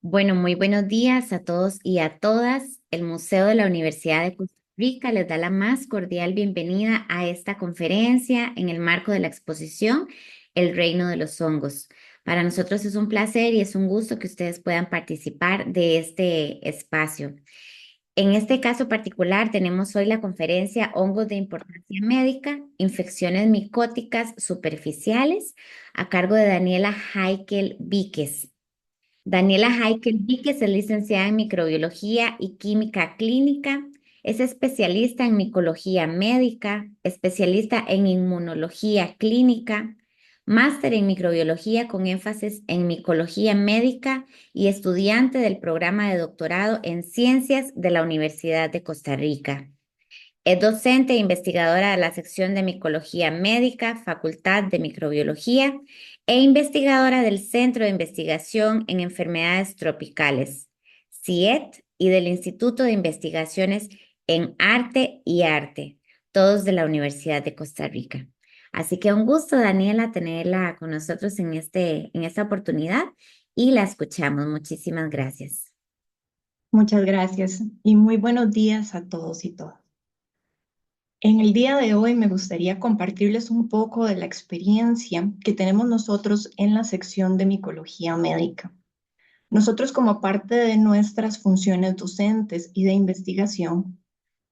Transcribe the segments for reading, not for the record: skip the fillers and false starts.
Bueno, muy buenos días a todos y a todas. El Museo de la Universidad de Costa Rica les da la más cordial bienvenida a esta conferencia en el marco de la exposición El Reino de los Hongos. Para nosotros es un placer y es un gusto que ustedes puedan participar de este espacio. En este caso particular tenemos hoy la conferencia Hongos de importancia médica, infecciones micóticas superficiales, a cargo de Daniela Heikel Víquez. Daniela Heikel Víquez es licenciada en microbiología y química clínica. Es especialista en micología médica, especialista en inmunología clínica, máster en microbiología con énfasis en micología médica y estudiante del programa de doctorado en ciencias de la Universidad de Costa Rica. Es docente e investigadora de la sección de Micología Médica, Facultad de Microbiología, e investigadora del Centro de Investigación en Enfermedades Tropicales, CIET, y del Instituto de Investigaciones en Arte, todos de la Universidad de Costa Rica. Así que un gusto, Daniela, tenerla con nosotros en esta oportunidad y la escuchamos. Muchísimas gracias. Muchas gracias y muy buenos días a todos y todas. En el día de hoy me gustaría compartirles un poco de la experiencia que tenemos nosotros en la sección de micología médica. Nosotros, como parte de nuestras funciones docentes y de investigación,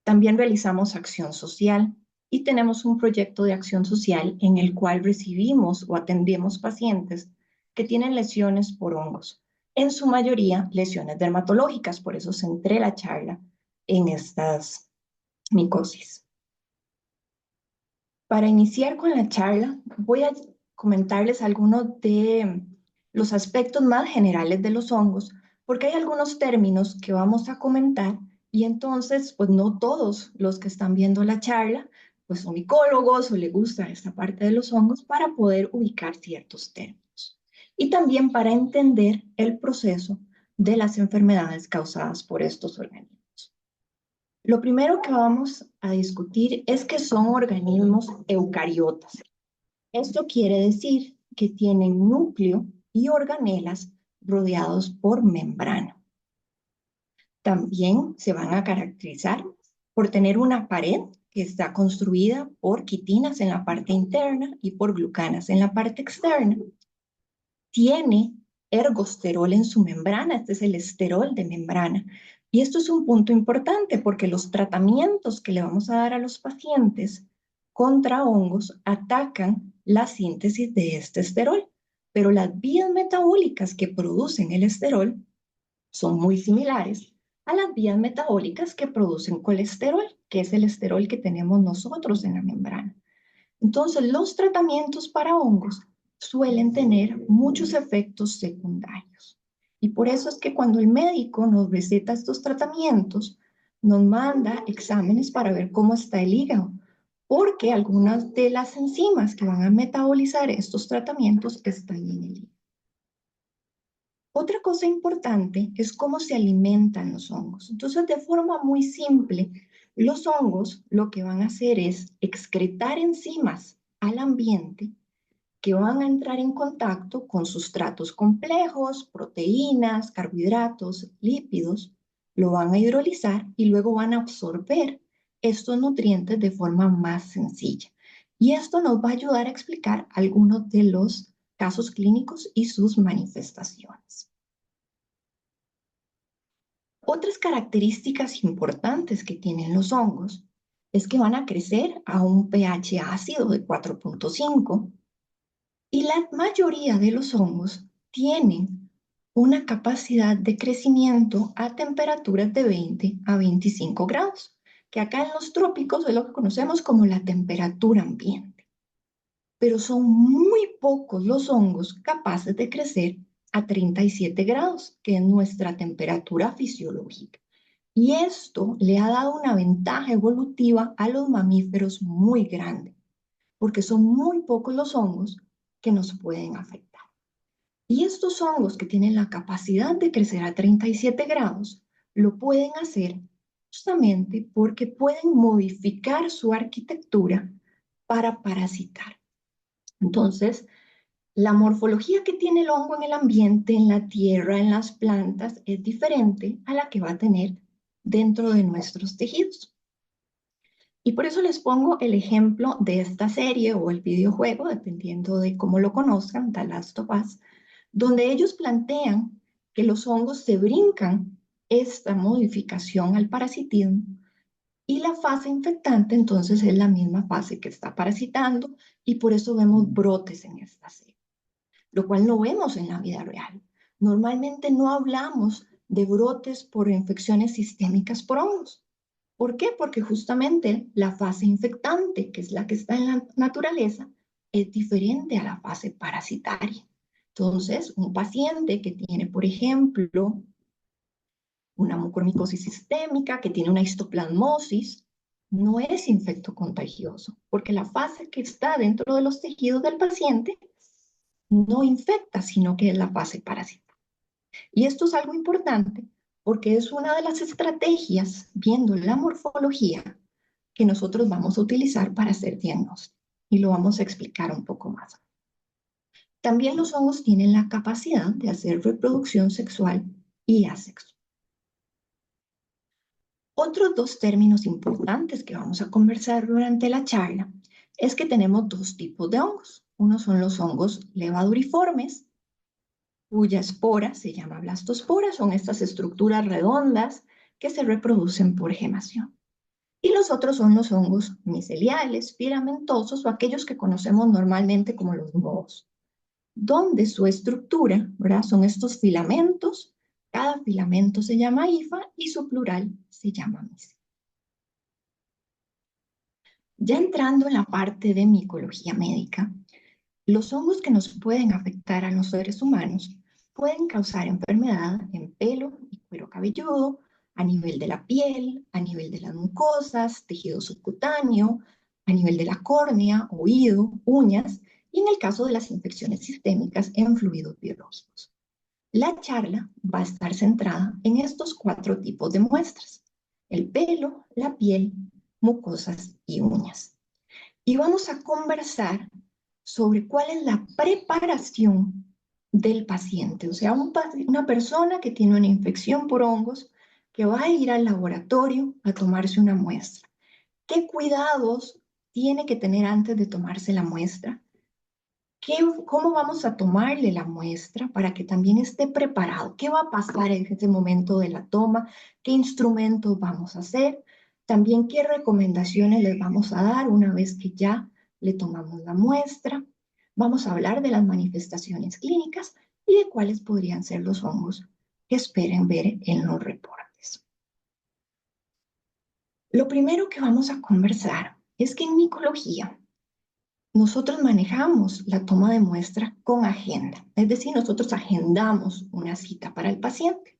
también realizamos acción social y tenemos un proyecto de acción social en el cual recibimos o atendemos pacientes que tienen lesiones por hongos, en su mayoría lesiones dermatológicas, por eso centré la charla en estas micosis. Para iniciar con la charla, voy a comentarles algunos de los aspectos más generales de los hongos, porque hay algunos términos que vamos a comentar y entonces, pues no todos los que están viendo la charla, pues son micólogos o les gusta esta parte de los hongos para poder ubicar ciertos términos. Y también para entender el proceso de las enfermedades causadas por estos organismos. Lo primero que vamos a discutir es que son organismos eucariotas. Esto quiere decir que tienen núcleo y organelas rodeados por membrana. También se van a caracterizar por tener una pared que está construida por quitinas en la parte interna y por glucanas en la parte externa. Tiene ergosterol en su membrana, este es el esterol de membrana. Y esto es un punto importante porque los tratamientos que le vamos a dar a los pacientes contra hongos atacan la síntesis de este esterol, pero las vías metabólicas que producen el esterol son muy similares a las vías metabólicas que producen colesterol, que es el esterol que tenemos nosotros en la membrana. Entonces, los tratamientos para hongos suelen tener muchos efectos secundarios. Y por eso es que cuando el médico nos receta estos tratamientos, nos manda exámenes para ver cómo está el hígado, porque algunas de las enzimas que van a metabolizar estos tratamientos están en el hígado. Otra cosa importante es cómo se alimentan los hongos. Entonces, de forma muy simple, los hongos lo que van a hacer es excretar enzimas al ambiente que van a entrar en contacto con sustratos complejos, proteínas, carbohidratos, lípidos, lo van a hidrolizar y luego van a absorber estos nutrientes de forma más sencilla. Y esto nos va a ayudar a explicar algunos de los casos clínicos y sus manifestaciones. Otras características importantes que tienen los hongos es que van a crecer a un pH ácido de 4.5 y la mayoría de los hongos tienen una capacidad de crecimiento a temperaturas de 20 a 25 grados, que acá en los trópicos es lo que conocemos como la temperatura ambiente. Pero son muy pocos los hongos capaces de crecer a 37 grados, que es nuestra temperatura fisiológica. Y esto le ha dado una ventaja evolutiva a los mamíferos muy grande, porque son muy pocos los hongos que nos pueden afectar. Y estos hongos que tienen la capacidad de crecer a 37 grados, lo pueden hacer justamente porque pueden modificar su arquitectura para parasitar. Entonces, La morfología que tiene el hongo en el ambiente, en la tierra, en las plantas, es diferente a la que va a tener dentro de nuestros tejidos. Y por eso les pongo el ejemplo de esta serie o el videojuego, dependiendo de cómo lo conozcan, The Last of Us, donde ellos plantean que los hongos se brincan esta modificación al parasitismo y la fase infectante entonces es la misma fase que está parasitando y por eso vemos brotes en esta serie, lo cual no vemos en la vida real. Normalmente no hablamos de brotes por infecciones sistémicas por hongos. ¿Por qué? Porque justamente la fase infectante, que es la que está en la naturaleza, es diferente a la fase parasitaria. Entonces, un paciente que tiene, por ejemplo, una mucormicosis sistémica, que tiene una histoplasmosis, no es infectocontagioso, porque la fase que está dentro de los tejidos del paciente no infecta, sino que es la fase parasitaria. Y esto es algo importante porque es una de las estrategias, viendo la morfología, que nosotros vamos a utilizar para hacer diagnóstico. Y lo vamos a explicar un poco más. También los hongos tienen la capacidad de hacer reproducción sexual y asexual. Otros dos términos importantes que vamos a conversar durante la charla es que tenemos dos tipos de hongos. Uno son los hongos levaduriformes, cuya espora se llama blastospora, son estas estructuras redondas que se reproducen por gemación. Y los otros son los hongos miceliales, filamentosos o aquellos que conocemos normalmente como los mohos, donde su estructura, ¿verdad? Son estos filamentos, cada filamento se llama hifa y su plural se llama micelio. Ya entrando en la parte de micología médica, los hongos que nos pueden afectar a los seres humanos pueden causar enfermedad en pelo y cuero cabelludo, a nivel de la piel, a nivel de las mucosas, tejido subcutáneo, a nivel de la córnea, oído, uñas y en el caso de las infecciones sistémicas en fluidos biológicos. La charla va a estar centrada en estos cuatro tipos de muestras: el pelo, la piel, mucosas y uñas. Y vamos a conversar sobre cuál es la preparación del paciente, o sea, una persona que tiene una infección por hongos, que va a ir al laboratorio a tomarse una muestra. ¿Qué cuidados tiene que tener antes de tomarse la muestra? ¿Cómo vamos a tomarle la muestra para que también esté preparado? ¿Qué va a pasar en ese momento de la toma? ¿Qué instrumentos vamos a hacer? También qué recomendaciones les vamos a dar una vez que ya le tomamos la muestra. Vamos a hablar de las manifestaciones clínicas y de cuáles podrían ser los hongos que esperen ver en los reportes. Lo primero que vamos a conversar es que en micología nosotros manejamos la toma de muestra con agenda, es decir, nosotros agendamos una cita para el paciente.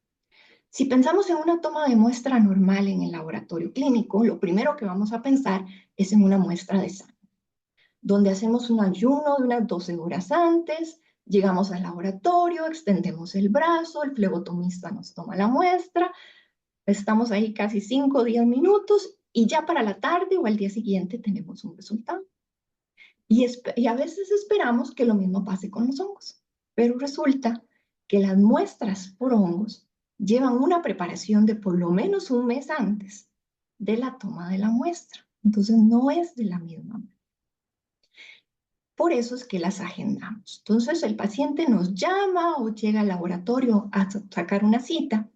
Si pensamos en una toma de muestra normal en el laboratorio clínico, lo primero que vamos a pensar es en una muestra de sangre, donde hacemos un ayuno de unas 12 horas antes, llegamos al laboratorio, extendemos el brazo, el flebotomista nos toma la muestra, estamos ahí casi 5 o 10 minutos y ya para la tarde o al día siguiente tenemos un resultado. Y a veces esperamos que lo mismo pase con los hongos, pero resulta que las muestras por hongos llevan una preparación de por lo menos un mes antes de la toma de la muestra. Entonces no es de la misma manera. Por eso es que las agendamos. Entonces el paciente nos llama o llega al laboratorio a sacar una cita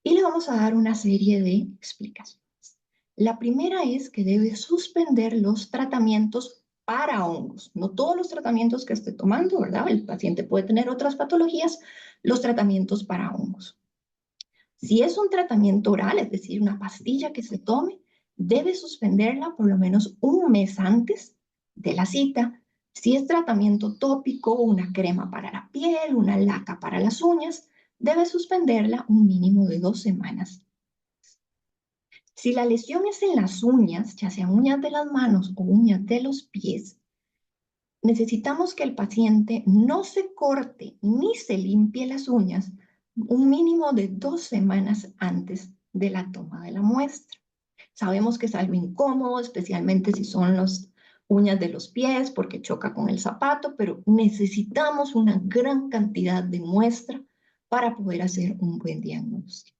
y le vamos a dar una serie de explicaciones. La primera es que debe suspender los tratamientos para hongos, no todos los tratamientos que esté tomando, ¿verdad? El paciente puede tener otras patologías, los tratamientos para hongos. Si es un tratamiento oral, es decir, una pastilla que se tome, debe suspenderla por lo menos un mes antes de la cita. Si es tratamiento tópico, una crema para la piel, una laca para las uñas, debe suspenderla un mínimo de 2 semanas. Si la lesión es en las uñas, ya sean uñas de las manos o uñas de los pies, necesitamos que el paciente no se corte ni se limpie las uñas un mínimo de 2 semanas antes de la toma de la muestra. Sabemos que es algo incómodo, especialmente si son los uñas de los pies porque choca con el zapato, pero necesitamos una gran cantidad de muestra para poder hacer un buen diagnóstico.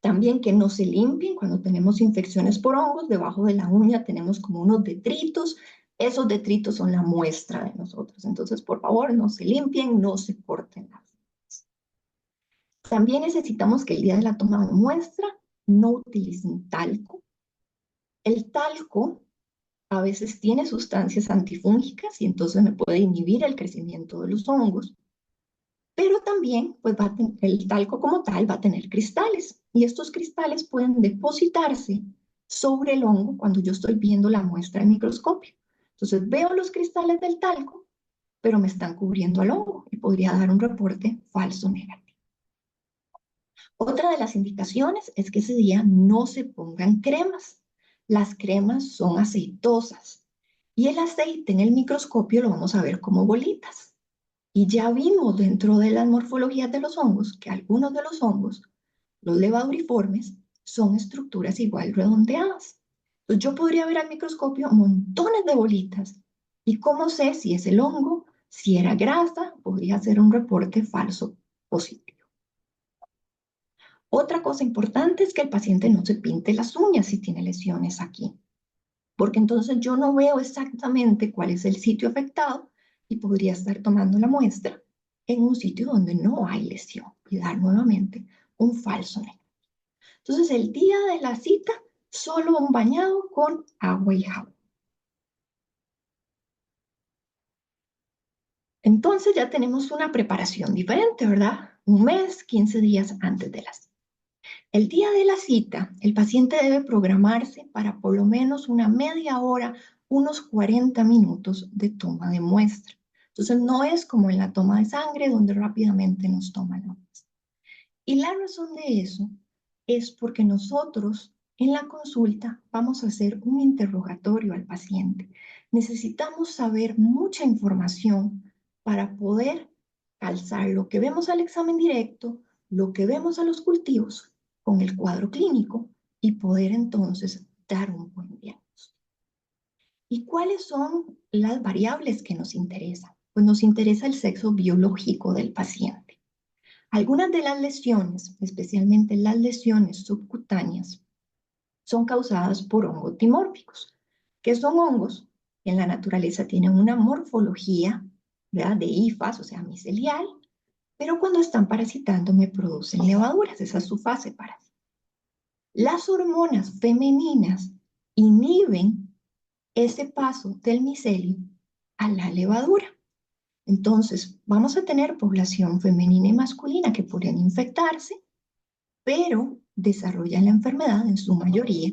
También que no se limpien cuando tenemos infecciones por hongos, debajo de la uña tenemos como unos detritos, esos detritos son la muestra de nosotros. Entonces, por favor, no se limpien, no se corten las uñas. También necesitamos que el día de la toma de muestra no utilicen talco. El talco a veces tiene sustancias antifúngicas y entonces me puede inhibir el crecimiento de los hongos, pero también pues el talco como tal va a tener cristales y estos cristales pueden depositarse sobre el hongo cuando yo estoy viendo la muestra en microscopio. Entonces veo los cristales del talco, pero me están cubriendo al hongo y podría dar un reporte falso negativo. Otra de las indicaciones es que ese día no se pongan cremas. Las cremas son aceitosas y el aceite en el microscopio lo vamos a ver como bolitas. Y ya vimos dentro de las morfologías de los hongos que algunos de los hongos, los levaduriformes, son estructuras igual redondeadas. Entonces yo podría ver al microscopio montones de bolitas. ¿Y cómo sé si es el hongo? Si era grasa, podría ser un reporte falso positivo. Otra cosa importante es que el paciente no se pinte las uñas si tiene lesiones aquí, porque entonces yo no veo exactamente cuál es el sitio afectado y podría estar tomando la muestra en un sitio donde no hay lesión y dar nuevamente un falso negativo. Entonces, el día de la cita, solo un bañado con agua y jabón. Entonces ya tenemos una preparación diferente, ¿verdad? Un mes, 15 días antes de la cita. El día de la cita, el paciente debe programarse para por lo menos una media hora, unos 40 minutos de toma de muestra. Entonces no es como en la toma de sangre donde rápidamente nos toman la muestra. Y la razón de eso es porque nosotros en la consulta vamos a hacer un interrogatorio al paciente. Necesitamos saber mucha información para poder calzar lo que vemos al examen directo, lo que vemos a los cultivos con el cuadro clínico y poder entonces dar un buen diagnóstico. ¿Y cuáles son las variables que nos interesan? Pues nos interesa el sexo biológico del paciente. Algunas de las lesiones, especialmente las lesiones subcutáneas, son causadas por hongos dimórficos, que son hongos que en la naturaleza tienen una morfología, ¿verdad?, de hifas, o sea, micelial, pero cuando están parasitando me producen levaduras, esa es su fase parasitaria. Las hormonas femeninas inhiben ese paso del micelio a la levadura. Entonces, vamos a tener población femenina y masculina que podrían infectarse, pero desarrollan la enfermedad en su mayoría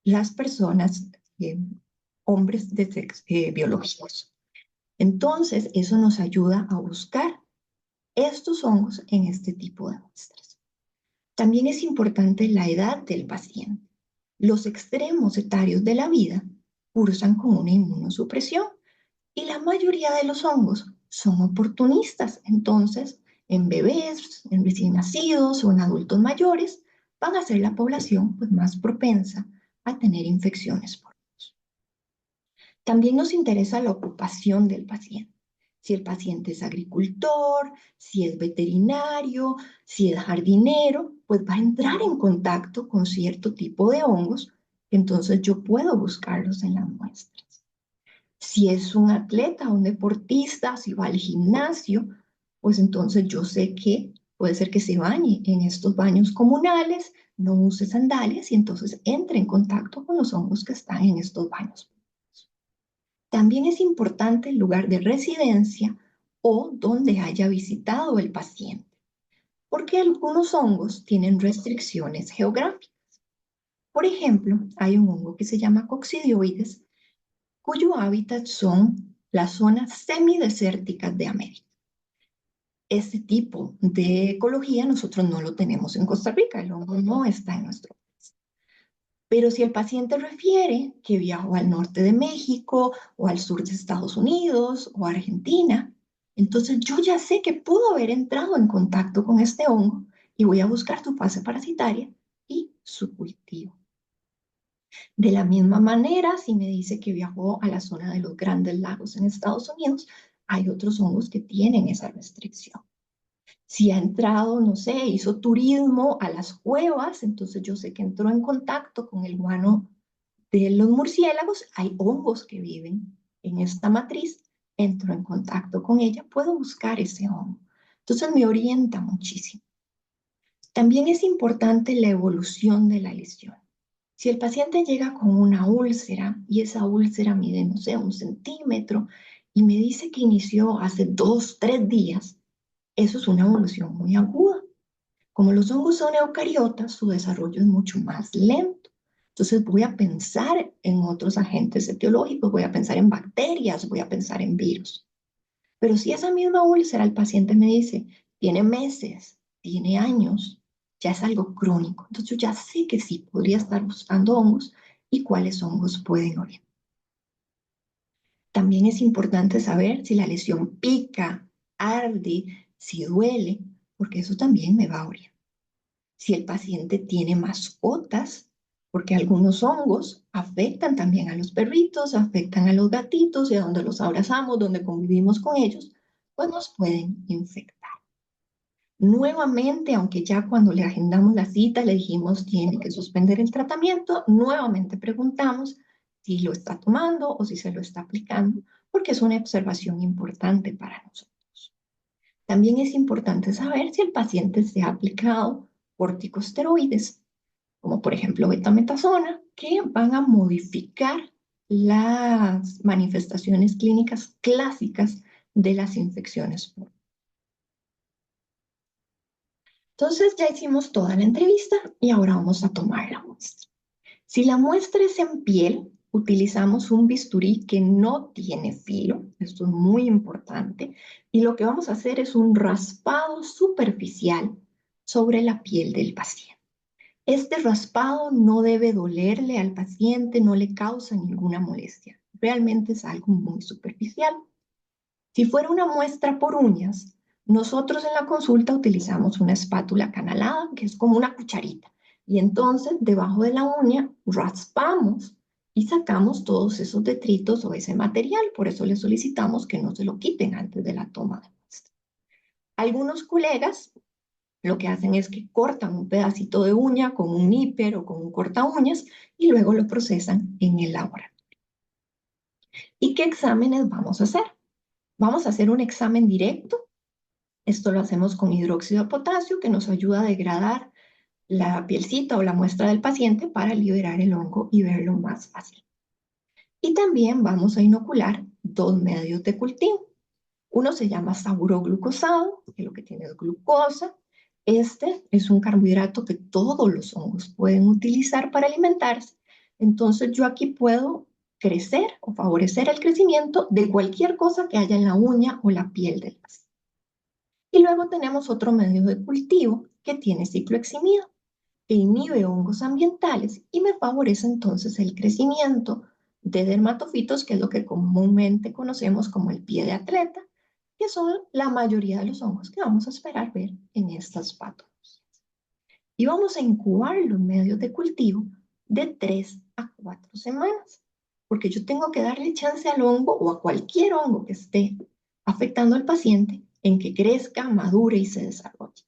las personas, hombres de biológicos. Entonces, eso nos ayuda a buscar estos hongos en este tipo de muestras. También es importante la edad del paciente. Los extremos etarios de la vida cursan con una inmunosupresión y la mayoría de los hongos son oportunistas. Entonces, en bebés, en recién nacidos o en adultos mayores, van a ser la población pues, más propensa a tener infecciones por hongos. También nos interesa la ocupación del paciente. Si el paciente es agricultor, si es veterinario, si es jardinero, pues va a entrar en contacto con cierto tipo de hongos, entonces yo puedo buscarlos en las muestras. Si es un atleta, un deportista, si va al gimnasio, pues entonces yo sé que puede ser que se bañe en estos baños comunales, no use sandalias y entonces entre en contacto con los hongos que están en estos baños. También es importante el lugar de residencia o donde haya visitado el paciente, porque algunos hongos tienen restricciones geográficas. Por ejemplo, hay un hongo que se llama coccidioides, cuyo hábitat son las zonas semidesérticas de América. Este tipo de ecología nosotros no lo tenemos en Costa Rica, el hongo no está en nuestro país. Pero si el paciente refiere que viajó al norte de México o al sur de Estados Unidos o Argentina, entonces yo ya sé que pudo haber entrado en contacto con este hongo y voy a buscar su fase parasitaria y su cultivo. De la misma manera, si me dice que viajó a la zona de los Grandes Lagos en Estados Unidos, hay otros hongos que tienen esa restricción. Si ha entrado, no sé, hizo turismo a las cuevas, entonces yo sé que entró en contacto con el guano de los murciélagos, hay hongos que viven en esta matriz, entro en contacto con ella, puedo buscar ese hongo. Entonces me orienta muchísimo. También es importante la evolución de la lesión. Si el paciente llega con una úlcera y esa úlcera mide, no sé, 1 centímetro y me dice que inició hace 2, 3 días, eso es una evolución muy aguda. Como los hongos son eucariotas, su desarrollo es mucho más lento. Entonces voy a pensar en otros agentes etiológicos, voy a pensar en bacterias, voy a pensar en virus. Pero si esa misma úlcera el paciente me dice, tiene meses, tiene años, ya es algo crónico. Entonces yo ya sé que sí podría estar buscando hongos y cuáles hongos pueden orientar. También es importante saber si la lesión pica, arde, si duele, porque eso también me va a orientar. Si el paciente tiene mascotas, porque algunos hongos afectan también a los perritos, afectan a los gatitos y a donde los abrazamos, donde convivimos con ellos, pues nos pueden infectar. Nuevamente, aunque ya cuando le agendamos la cita le dijimos tiene que suspender el tratamiento, nuevamente preguntamos si lo está tomando o si se lo está aplicando, porque es una observación importante para nosotros. También es importante saber si el paciente se ha aplicado corticosteroides, como por ejemplo betametasona, que van a modificar las manifestaciones clínicas clásicas de las infecciones. Entonces ya hicimos toda la entrevista y ahora vamos a tomar la muestra. Si la muestra es en piel, utilizamos un bisturí que no tiene filo, esto es muy importante, y lo que vamos a hacer es un raspado superficial sobre la piel del paciente. Este raspado no debe dolerle al paciente, no le causa ninguna molestia. Realmente es algo muy superficial. Si fuera una muestra por uñas, nosotros en la consulta utilizamos una espátula canalada, que es como una cucharita. Y entonces, debajo de la uña, raspamos y sacamos todos esos detritos o ese material. Por eso le solicitamos que no se lo quiten antes de la toma de muestra. Algunos colegas lo que hacen es que cortan un pedacito de uña con un níper o con un corta uñas y luego lo procesan en el laboratorio. ¿Y qué exámenes vamos a hacer? Vamos a hacer un examen directo. Esto lo hacemos con hidróxido de potasio que nos ayuda a degradar la pielcita o la muestra del paciente para liberar el hongo y verlo más fácil. Y también vamos a inocular 2 medios de cultivo. Uno se llama saburoglucosado, que lo que tiene es glucosa. Este es un carbohidrato que todos los hongos pueden utilizar para alimentarse. Entonces yo aquí puedo crecer o favorecer el crecimiento de cualquier cosa que haya en la uña o la piel del paciente. Y luego tenemos otro medio de cultivo que tiene cicloheximida, que inhibe hongos ambientales y me favorece entonces el crecimiento de dermatofitos, que es lo que comúnmente conocemos como el pie de atleta, que son la mayoría de los hongos que vamos a esperar ver en estas patologías. Y vamos a incubar los medios de cultivo de 3 a 4 semanas, porque yo tengo que darle chance al hongo o a cualquier hongo que esté afectando al paciente en que crezca, madure y se desarrolle.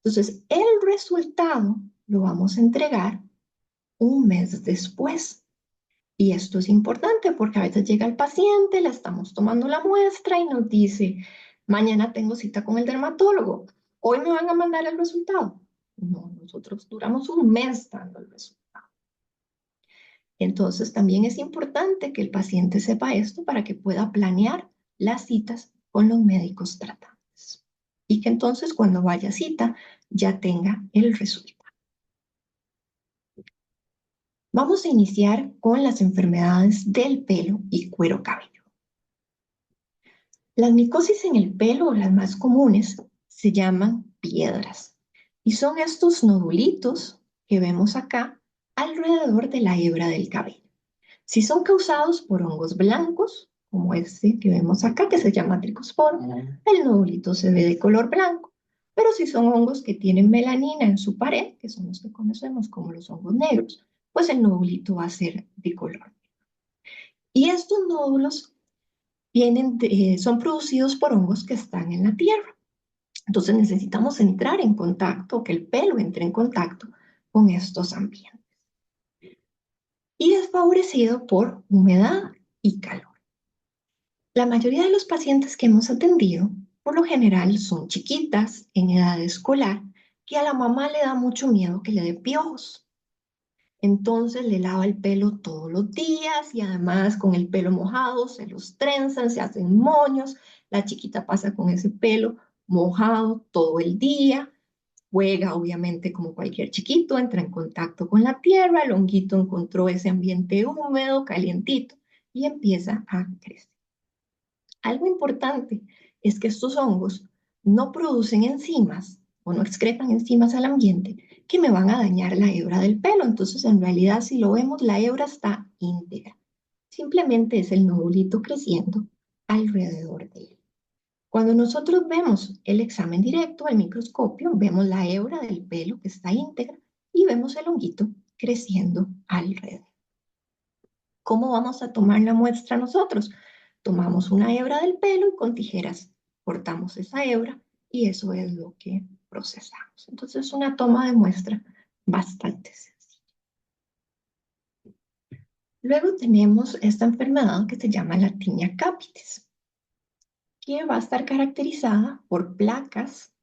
Entonces, el resultado lo vamos a entregar 1 mes después. Y esto es importante porque a veces llega el paciente, le estamos tomando la muestra y nos dice, mañana tengo cita con el dermatólogo, hoy me van a mandar el resultado. No, nosotros duramos 1 mes dando el resultado. Entonces también es importante que el paciente sepa esto para que pueda planear las citas con los médicos tratantes. Y que entonces cuando vaya a cita ya tenga el resultado. Vamos a iniciar con las enfermedades del pelo y cuero cabelludo. Las micosis en el pelo, las más comunes, se llaman piedras y son estos nodulitos que vemos acá alrededor de la hebra del cabello. Si son causados por hongos blancos, como este que vemos acá, que se llama tricosporo, el nodulito se ve de color blanco. Pero si son hongos que tienen melanina en su pared, que son los que conocemos como los hongos negros, pues el nódulito va a ser de color. Y estos nódulos son producidos por hongos que están en la tierra. Entonces necesitamos entrar en contacto, que el pelo entre en contacto con estos ambientes. Y es favorecido por humedad y calor. La mayoría de los pacientes que hemos atendido, por lo general, son chiquitas en edad escolar, que a la mamá le da mucho miedo que le dé piojos. Entonces le lava el pelo todos los días y además con el pelo mojado se los trenzan, se hacen moños. La chiquita pasa con ese pelo mojado todo el día, juega obviamente como cualquier chiquito, entra en contacto con la tierra, el honguito encontró ese ambiente húmedo, calientito y empieza a crecer. Algo importante es que estos hongos no producen enzimas o no excretan enzimas al ambiente que me van a dañar la hebra del pelo. Entonces, en realidad, si lo vemos, la hebra está íntegra. Simplemente es el nodulito creciendo alrededor de él. Cuando nosotros vemos el examen directo al microscopio, vemos la hebra del pelo que está íntegra y vemos el honguito creciendo alrededor. ¿Cómo vamos a tomar la muestra nosotros? Tomamos una hebra del pelo y con tijeras cortamos esa hebra y eso es lo que procesamos. Entonces es una toma de muestra bastante sencilla. Luego tenemos esta enfermedad que se llama la tinea capitis, que va a estar caracterizada por placas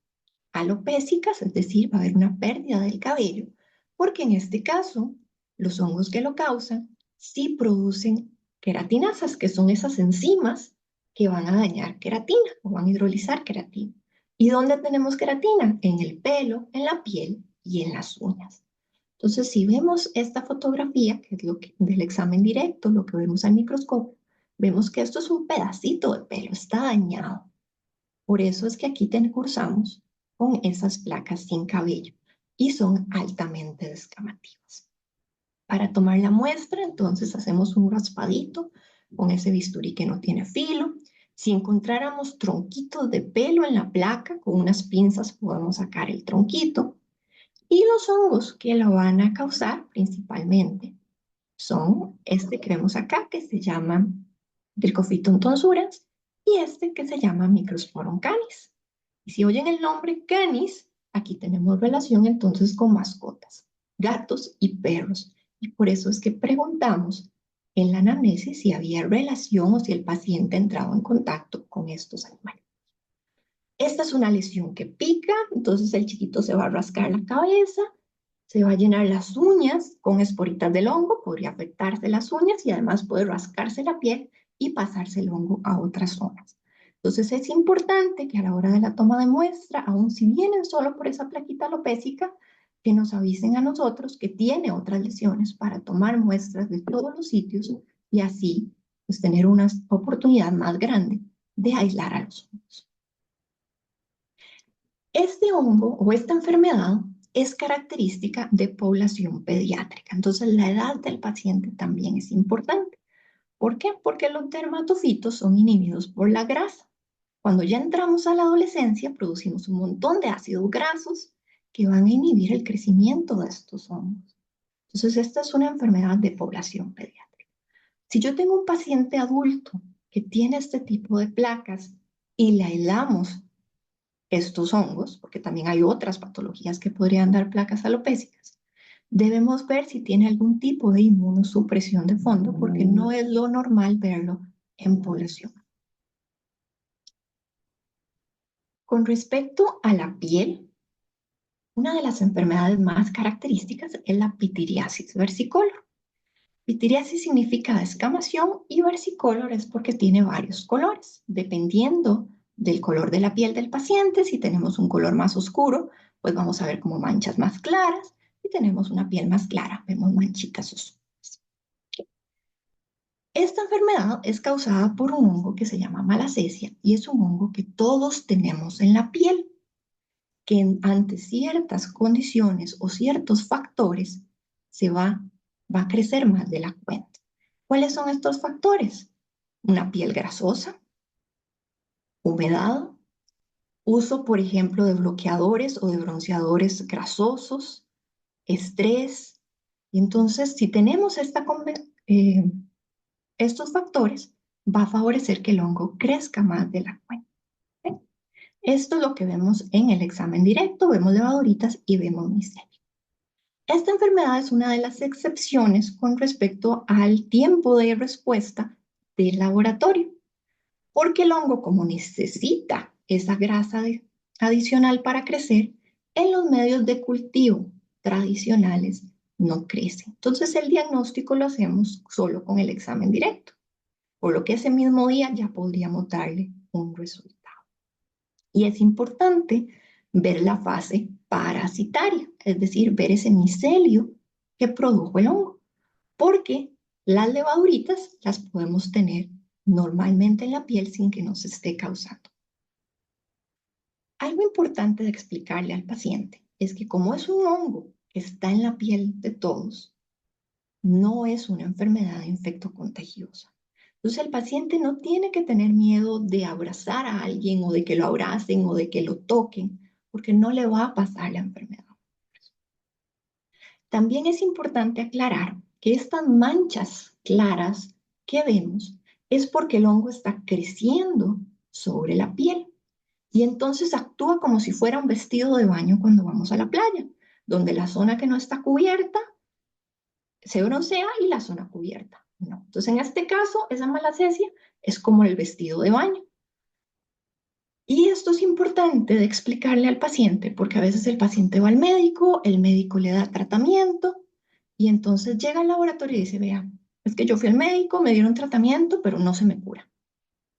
alopécicas, es decir, va a haber una pérdida del cabello, porque en este caso los hongos que lo causan sí producen queratinasas, que son esas enzimas que van a dañar queratina o van a hidrolizar queratina. ¿Y dónde tenemos queratina? En el pelo, en la piel y en las uñas. Entonces, si vemos esta fotografía, que es lo que, del examen directo, lo que vemos al microscopio, vemos que esto es un pedacito de pelo, está dañado. Por eso es que aquí te cursamos con esas placas sin cabello y son altamente descamativas. Para tomar la muestra, entonces hacemos un raspadito con ese bisturí que no tiene filo. Si encontráramos tronquitos de pelo en la placa, con unas pinzas podemos sacar el tronquito. Y los hongos que la van a causar principalmente son este que vemos acá, que se llama Trichophyton tonsurans, y este que se llama Microsporum canis. Y si oyen el nombre canis, aquí tenemos relación entonces con mascotas, gatos y perros. Y por eso es que preguntamos en la anamnesis si había relación o si el paciente entraba en contacto con estos animales. Esta es una lesión que pica, entonces el chiquito se va a rascar la cabeza, se va a llenar las uñas con esporitas del hongo, podría afectarse las uñas y además puede rascarse la piel y pasarse el hongo a otras zonas. Entonces es importante que a la hora de la toma de muestra, aun si vienen solo por esa plaquita alopécica, que nos avisen a nosotros que tiene otras lesiones para tomar muestras de todos los sitios y así pues, tener una oportunidad más grande de aislar a los hongos. Este hongo o esta enfermedad es característica de población pediátrica, entonces la edad del paciente también es importante. ¿Por qué? Porque los dermatofitos son inhibidos por la grasa. Cuando ya entramos a la adolescencia, producimos un montón de ácidos grasos que van a inhibir el crecimiento de estos hongos. Entonces, esta es una enfermedad de población pediátrica. Si yo tengo un paciente adulto que tiene este tipo de placas y le aislamos estos hongos, porque también hay otras patologías que podrían dar placas alopécicas, debemos ver si tiene algún tipo de inmunosupresión de fondo, porque no es lo normal verlo en población. Con respecto a la piel, una de las enfermedades más características es la pitiriasis versicolor. Pitiriasis significa descamación y versicolor es porque tiene varios colores, dependiendo del color de la piel del paciente. Si tenemos un color más oscuro, pues vamos a ver como manchas más claras. Si tenemos una piel más clara, vemos manchitas oscuras. Esta enfermedad es causada por un hongo que se llama malacesia y es un hongo que todos tenemos en la piel, que ante ciertas condiciones o ciertos factores se va a crecer más de la cuenta. ¿Cuáles son estos factores? Una piel grasosa, humedad, uso, por ejemplo, de bloqueadores o de bronceadores grasosos, estrés, Y entonces, si tenemos estos factores, va a favorecer que el hongo crezca más de la cuenta. ¿Ok? Esto es lo que vemos en el examen directo, vemos levaduritas y vemos micelio. Esta enfermedad es una de las excepciones con respecto al tiempo de respuesta del laboratorio, porque el hongo, como necesita esa adicional para crecer, en los medios de cultivo tradicionales no crece. Entonces el diagnóstico lo hacemos solo con el examen directo, por lo que ese mismo día ya podríamos darle un resultado. Y es importante ver la fase parasitaria, es decir, ver ese micelio que produjo el hongo, porque las levaduritas las podemos tener normalmente en la piel sin que nos esté causando. Algo importante de explicarle al paciente es que como es un hongo que está en la piel de todos, no es una enfermedad infectocontagiosa. Entonces el paciente no tiene que tener miedo de abrazar a alguien o de que lo abracen o de que lo toquen, porque no le va a pasar la enfermedad. También es importante aclarar que estas manchas claras que vemos es porque el hongo está creciendo sobre la piel y entonces actúa como si fuera un vestido de baño cuando vamos a la playa, donde la zona que no está cubierta se broncea y la zona cubierta no. Entonces, en este caso, esa malacesia es como el vestido de baño. Y esto es importante de explicarle al paciente, porque a veces el paciente va al médico, el médico le da tratamiento, y entonces llega al laboratorio y dice, vea, es que yo fui al médico, me dieron tratamiento, pero no se me cura.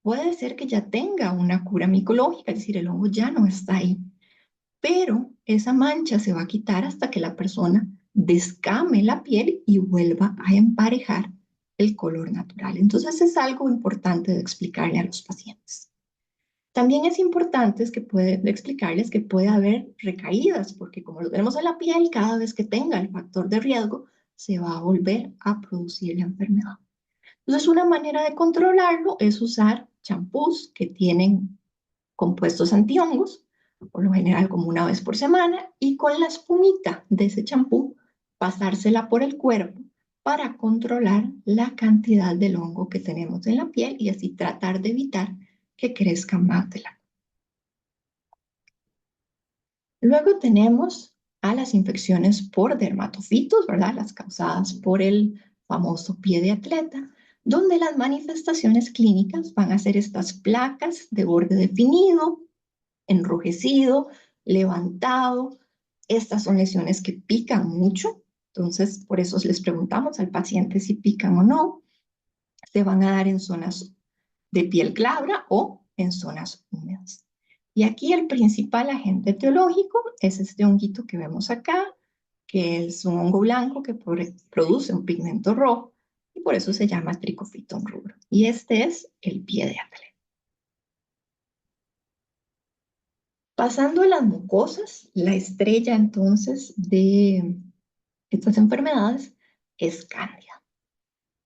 Puede ser que ya tenga una cura micológica, es decir, el hongo ya no está ahí, pero esa mancha se va a quitar hasta que la persona descame la piel y vuelva a emparejar el color natural. Entonces es algo importante de explicarle a los pacientes. También es importante de explicarles que puede haber recaídas, porque como lo tenemos en la piel, cada vez que tenga el factor de riesgo, se va a volver a producir la enfermedad. Entonces, una manera de controlarlo es usar champús que tienen compuestos antihongos, por lo general como una vez por semana, y con la espumita de ese champú pasársela por el cuerpo para controlar la cantidad del hongo que tenemos en la piel y así tratar de evitar que crezca más de la. Luego tenemos a las infecciones por dermatofitos, ¿verdad? Las causadas por el famoso pie de atleta, donde las manifestaciones clínicas van a ser estas placas de borde definido, enrojecido, levantado. Estas son lesiones que pican mucho, entonces por eso les preguntamos al paciente si pican o no. Se van a dar en zonas de piel glabra o en zonas húmedas. Y aquí el principal agente etiológico es este honguito que vemos acá, que es un hongo blanco que produce un pigmento rojo y por eso se llama Trichophyton rubro. Y este es el pie de atleta. Pasando a las mucosas, la estrella entonces de estas enfermedades es Cándida.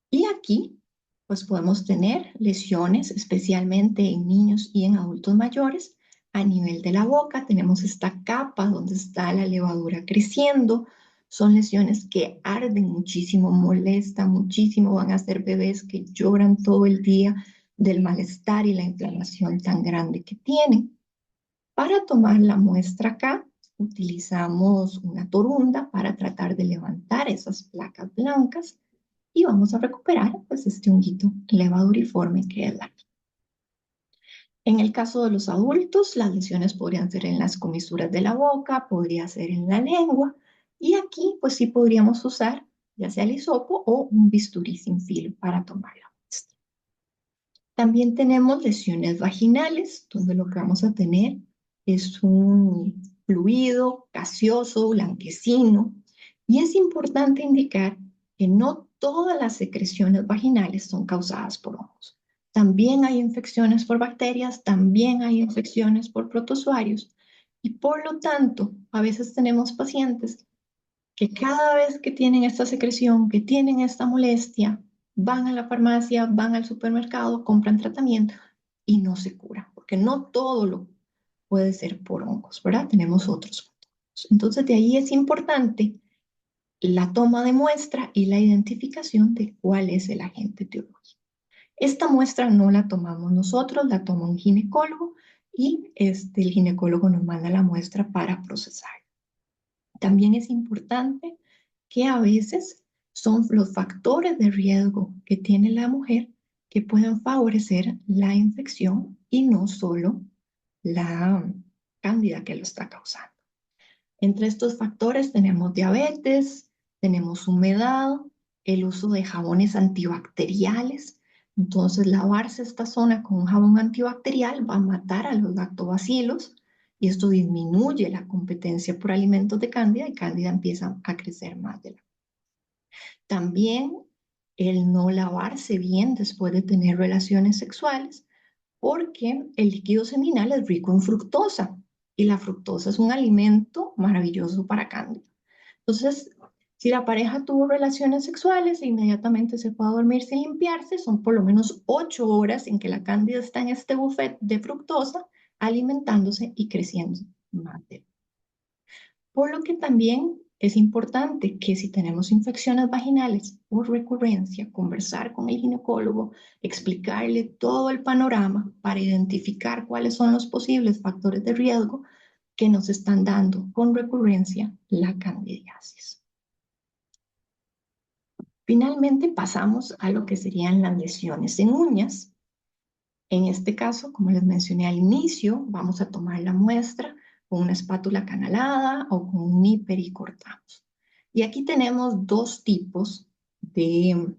Y aquí pues podemos tener lesiones, especialmente en niños y en adultos mayores. A nivel de la boca tenemos esta capa donde está la levadura creciendo. Son lesiones que arden muchísimo, molestan muchísimo, van a ser bebés que lloran todo el día del malestar y la inflamación tan grande que tienen. Para tomar la muestra acá, utilizamos una torunda para tratar de levantar esas placas blancas y vamos a recuperar pues este honguito levaduriforme que es la. En el caso de los adultos, las lesiones podrían ser en las comisuras de la boca, podría ser en la lengua y aquí pues sí podríamos usar ya sea el hisopo o un bisturí sin filo para tomar la muestra. También tenemos lesiones vaginales, donde lo que vamos a tener es un fluido gaseoso, blanquecino, y es importante indicar que no todas las secreciones vaginales son causadas por hongos. También hay infecciones por bacterias, también hay infecciones por protozoarios, y por lo tanto, a veces tenemos pacientes que cada vez que tienen esta secreción, que tienen esta molestia, van a la farmacia, van al supermercado, compran tratamiento y no se curan, porque no todo lo puede ser por hongos, ¿verdad? Tenemos otros factores. Entonces, de ahí es importante la toma de muestra y la identificación de cuál es el agente etiológico. Esta muestra no la tomamos nosotros, la toma un ginecólogo y el ginecólogo nos manda la muestra para procesar. También es importante que a veces son los factores de riesgo que tiene la mujer que pueden favorecer la infección y no solo la cándida que lo está causando. Entre estos factores tenemos diabetes, tenemos humedad, el uso de jabones antibacteriales. Entonces, lavarse esta zona con un jabón antibacterial va a matar a los lactobacilos y esto disminuye la competencia por alimentos de cándida y cándida empieza a crecer más de la. También el no lavarse bien después de tener relaciones sexuales porque el líquido seminal es rico en fructosa y la fructosa es un alimento maravilloso para cándida. Entonces, si la pareja tuvo relaciones sexuales e inmediatamente se fue a dormir sin limpiarse, son por lo menos 8 horas en que la cándida está en este buffet de fructosa alimentándose y creciendo más. Por lo que también es importante que si tenemos infecciones vaginales por recurrencia, conversar con el ginecólogo, explicarle todo el panorama para identificar cuáles son los posibles factores de riesgo que nos están dando con recurrencia la candidiasis. Finalmente pasamos a lo que serían las lesiones en uñas. En este caso, como les mencioné al inicio, vamos a tomar la muestra con una espátula canalada o con un níper y cortamos. Y aquí tenemos dos tipos de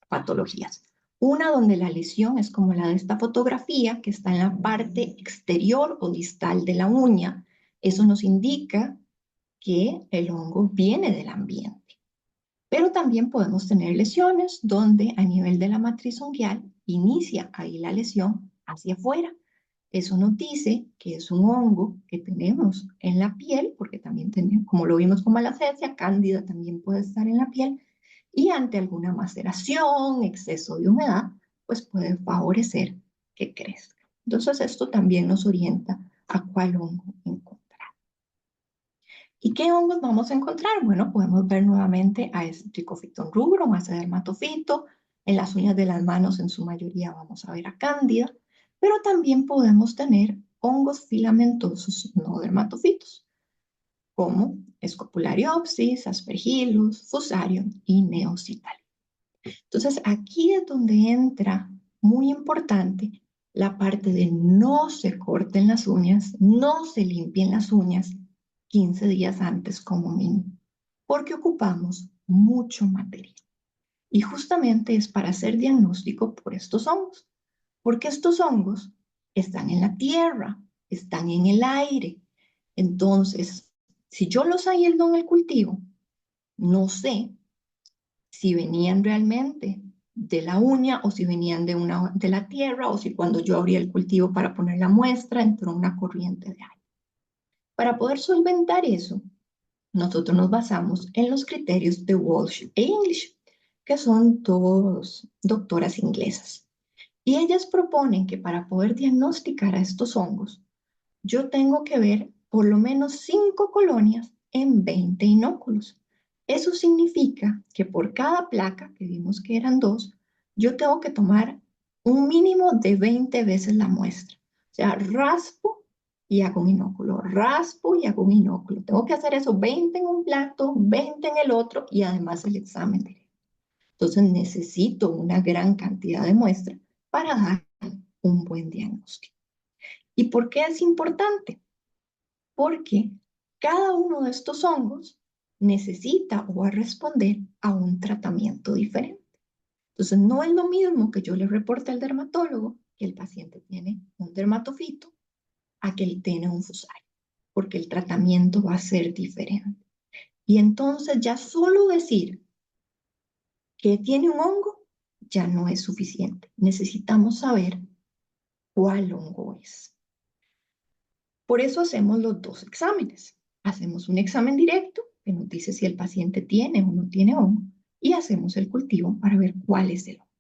patologías. Una donde la lesión es como la de esta fotografía, que está en la parte exterior o distal de la uña. Eso nos indica que el hongo viene del ambiente. Pero también podemos tener lesiones donde a nivel de la matriz unguial inicia ahí la lesión hacia afuera. Eso nos dice que es un hongo que tenemos en la piel, porque también tenemos, como lo vimos con malacesia, cándida también puede estar en la piel, y ante alguna maceración, exceso de humedad, pues puede favorecer que crezca. Entonces esto también nos orienta a cuál hongo encontrar. ¿Y qué hongos vamos a encontrar? Bueno, podemos ver nuevamente a Trichophyton rubrum, a ese dermatofito. En las uñas de las manos, en su mayoría, vamos a ver a cándida, pero también podemos tener hongos filamentosos no dermatofitos, como Scopulariopsis, Aspergillus, Fusarium y Neositale. Entonces, aquí es donde entra muy importante la parte de no se corten las uñas, no se limpien las uñas 15 días antes como mínimo, porque ocupamos mucho material. Y justamente es para hacer diagnóstico por estos hongos, porque estos hongos están en la tierra, están en el aire. Entonces, si yo los aíslo en el cultivo, no sé si venían realmente de la uña o si venían de la tierra o si cuando yo abrí el cultivo para poner la muestra entró una corriente de aire. Para poder solventar eso, nosotros nos basamos en los criterios de Walsh e English, que son dos doctoras inglesas. Y ellas proponen que para poder diagnosticar a estos hongos, yo tengo que ver por lo menos 5 colonias en 20 inóculos. Eso significa que por cada placa, que vimos que eran 2, yo tengo que tomar un mínimo de 20 veces la muestra. O sea, raspo y hago un inóculo, raspo y hago un inóculo. Tengo que hacer eso 20 en un plato, 20 en el otro y además el examen directo. Entonces necesito una gran cantidad de muestra para dar un buen diagnóstico. ¿Y por qué es importante? Porque cada uno de estos hongos necesita o va a responder a un tratamiento diferente. Entonces, no es lo mismo que yo le reporte al dermatólogo que el paciente tiene un dermatofito a que él tiene un fusario, porque el tratamiento va a ser diferente. Y entonces ya solo decir que tiene un hongo ya no es suficiente. Necesitamos saber cuál hongo es. Por eso hacemos los dos exámenes. Hacemos un examen directo que nos dice si el paciente tiene o no tiene hongo y hacemos el cultivo para ver cuál es el hongo.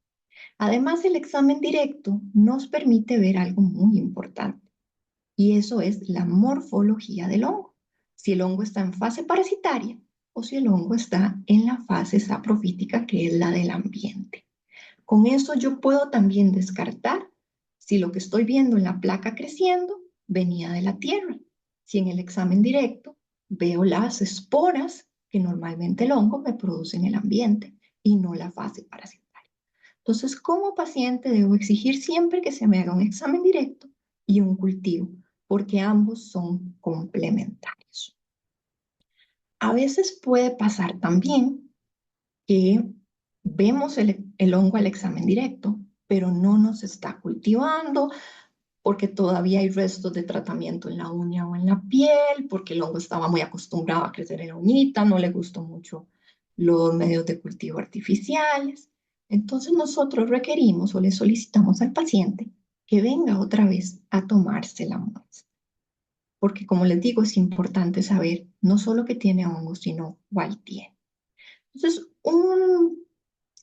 Además, el examen directo nos permite ver algo muy importante y eso es la morfología del hongo. Si el hongo está en fase parasitaria, o si el hongo está en la fase saprofítica, que es la del ambiente. Con eso yo puedo también descartar si lo que estoy viendo en la placa creciendo venía de la tierra. Si en el examen directo veo las esporas que normalmente el hongo me produce en el ambiente y no la fase parasitaria. Entonces, como paciente debo exigir siempre que se me haga un examen directo y un cultivo, porque ambos son complementarios. A veces puede pasar también que vemos el hongo al examen directo, pero no nos está cultivando porque todavía hay restos de tratamiento en la uña o en la piel, porque el hongo estaba muy acostumbrado a crecer en la uñita, no le gustó mucho los medios de cultivo artificiales. Entonces nosotros requerimos o le solicitamos al paciente que venga otra vez a tomarse la muestra, porque como les digo, es importante saber no solo que tiene hongo, sino cuál tiene. Entonces, un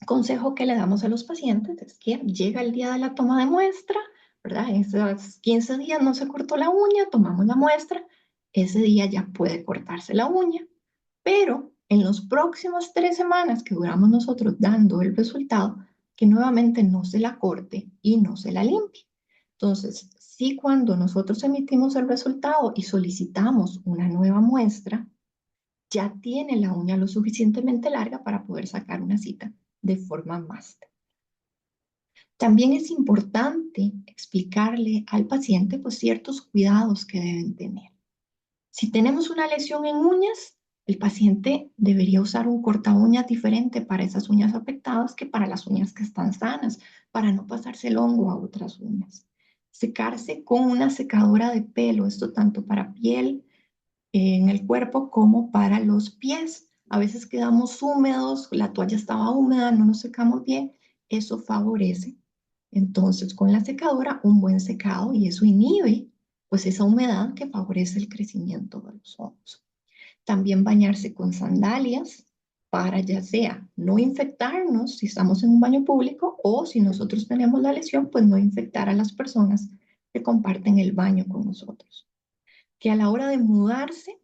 consejo que le damos a los pacientes es que llega el día de la toma de muestra, ¿verdad? En esos 15 días no se cortó la uña, tomamos la muestra, ese día ya puede cortarse la uña, pero en los próximos 3 semanas que duramos nosotros dando el resultado, que nuevamente no se la corte y no se la limpie. Entonces, si cuando nosotros emitimos el resultado y solicitamos una nueva muestra, ya tiene la uña lo suficientemente larga para poder sacar una cita de forma más. También es importante explicarle al paciente pues, ciertos cuidados que deben tener. Si tenemos una lesión en uñas, el paciente debería usar un corta uñas diferente para esas uñas afectadas que para las uñas que están sanas, para no pasarse el hongo a otras uñas. Secarse con una secadora de pelo, esto tanto para piel en el cuerpo como para los pies. A veces quedamos húmedos, la toalla estaba húmeda, no nos secamos bien, eso favorece. Entonces, con la secadora, un buen secado y eso inhibe pues esa humedad que favorece el crecimiento de los hongos. También bañarse con sandalias para ya sea no infectarnos si estamos en un baño público o si nosotros tenemos la lesión, pues no infectar a las personas que comparten el baño con nosotros. Que a la hora de mudarse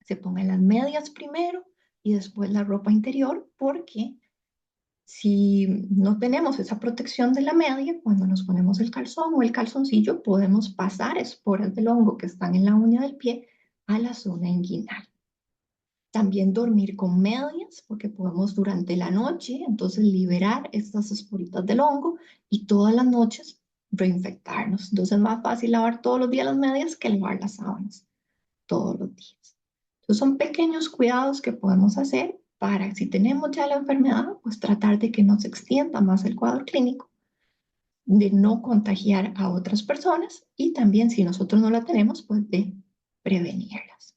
se pongan las medias primero y después la ropa interior, porque si no tenemos esa protección de la media, cuando nos ponemos el calzón o el calzoncillo, podemos pasar esporas del hongo que están en la uña del pie a la zona inguinal. También dormir con medias, porque podemos durante la noche, entonces liberar estas esporitas del hongo y todas las noches reinfectarnos. Entonces es más fácil lavar todos los días las medias que lavar las sábanas todos los días. Entonces son pequeños cuidados que podemos hacer para, si tenemos ya la enfermedad, pues tratar de que no se extienda más el cuadro clínico, de no contagiar a otras personas y también si nosotros no la tenemos, pues de prevenirlas.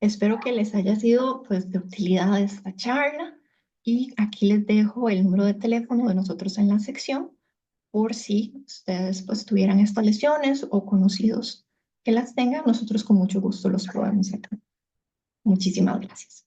Espero que les haya sido pues de utilidad esta charla y aquí les dejo el número de teléfono de nosotros en la sección por si ustedes pues tuvieran estas lesiones o conocidos que las tengan, nosotros con mucho gusto los podemos sacar. Muchísimas gracias.